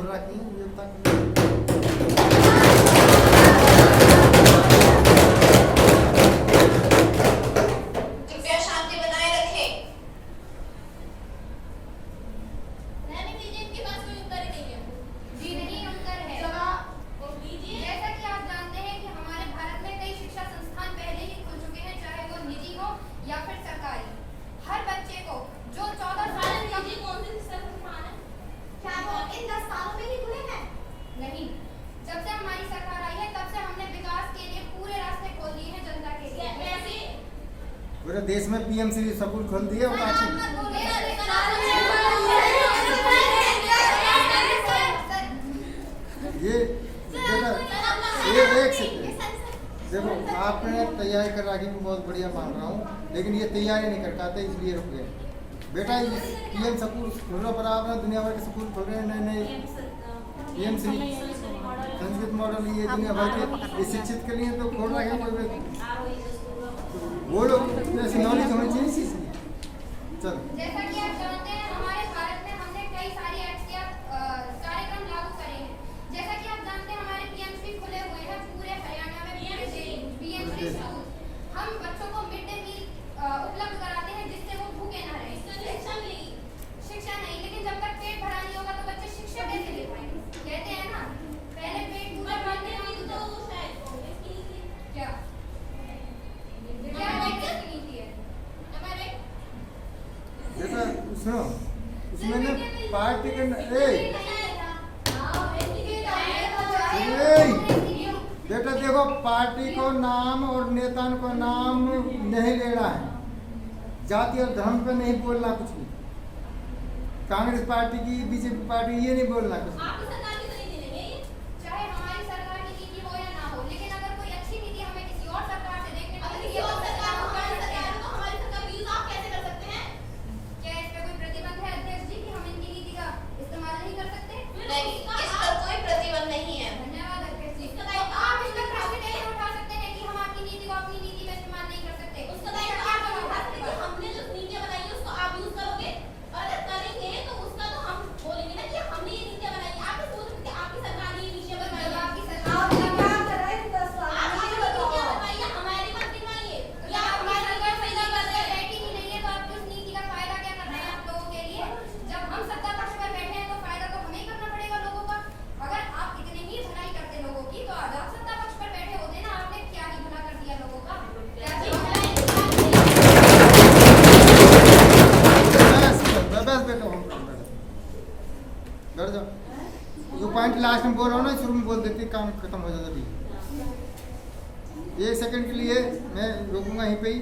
खोल रखी है ये तक। कृपया शांति बनाए रखें। मैंने कीजिए, इनके पास कोई उत्तर ही नहीं है। जी नहीं, उत्तर है। जैसा कि आप जानते हैं कि हमारे भारत में कई शिक्षा संस्थान पहले ही खुल चुके हैं, चाहे वो निजी हो या फिर सरकारी। हर बच्चे को जो 14 साल कौन सी शिक्षा संस्थान है? क्या वो इन 10 सालों में ही खुले हैं? नहीं, जब से हमारी सरकार आई है तब से हमने विकास के लिए पूरे रास्ते खोल दिए हैं जनता के लिए। कैसे? पूरे देश में पीएमसी स्कूल खोल दिए और आप काफी मत बोलिए। ये बेटा ये एक सेकंड देखो, आपने तैयारी कर रखी मैं बहुत बढ़िया मान रहा हूँ, लेकिन ये तैयारी नहीं कर पाते इसलिए रुक गए। बेटा पीएम स्कूल खोल रहा बराबर है, दुनिया भर के स्कूल खोल रहे हैं नए नए पीएमसी संस्कृत मॉडल, ये दुनिया भर के ये शिक्षित के लिए तो खोल रहे हैं। वो लोग ऐसी नॉलेज होनी चाहिए इस चीज़ की। चलो जैसा कि आप जानते हैं हमारे भारत में हमने कई सारी एक्ट्स या कार्यक्रम लागू करे हैं। जैसा कि आप जानते हैं हमारे पीएमसी खुले हुए हैं पूरे हरियाणा में। पीएमसी स्कूल हम बच्चों को मिड डे मील उपलब्ध कराते हैं जिससे वो भूखे ना रहें। शिक्षा नहीं, लेकिन जब तक पेट भरा नहीं होगा तो बच्चे शिक्षा कैसे ले पाएंगे? कहते हैं ना पहले पेट पूरा भरने में तो क्या क्या नीति है? बेटा सुनो, उसमें ना पार्टी के बेटा देखो, पार्टी को नाम और नेता को नाम नहीं लेना है, जाति और धर्म पे नहीं बोलना कुछ भी। कांग्रेस पार्टी की, बीजेपी पार्टी, ये नहीं बोलना कुछ। चाहे हमारी सरकार की नीति हो या ना हो, लेकिन अगर कोई अच्छी नीति हमें किसी और सरकार से देखने को मिलती है, क्या इस पे कोई प्रतिबंध है अध्यक्ष जी कि हम इनकी नीति का इस्तेमाल नहीं कर सकते? नहीं, इस पर कोई प्रतिबंध नहीं है। धन्यवाद अध्यक्ष जी। तो आप इस पर प्रश्न कैसे उठा सकते हैं कि हम आपकी नीति को अपनी नीति में इस्तेमाल नहीं कर सकते? हमने जो नीतियां बनाई है उसको आप यूज करोगे, और अगर करेंगे तो उसका तो हम बोलेंगे ना कि हमने ये नीतियां बनाई है। आप तो सोच रहे थे आपकी सरकार ने ये नीतियां बनाई है। आपकी सरकार आपने नीतियां बनाई है, हमारी मत दिखाइए। या हमारी सरकार सही नहीं कर रही है। बैठी ही नहीं है तो आप उस नीति का फायदा क्या कर रहे हैं आप लोगों के लिए? जब हम सत्ता पक्ष पर बैठे हैं तो फायदा तो हमें ही करना पड़ेगा लोगों का। अगर आप इतनी ही भलाई करते लोगों की तो आज आप सत्ता पक्ष पर बैठे होते ना, आपने क्या ही भला कर दिया लोगों का। क्या बस बेटा बैठ जाओ। जो पॉइंट लास्ट में बोल रहा हूँ ना, शुरू में बोल देती काम खत्म हो जाता। 1 सेकंड के लिए मैं रोकूंगा यहीं पे ही।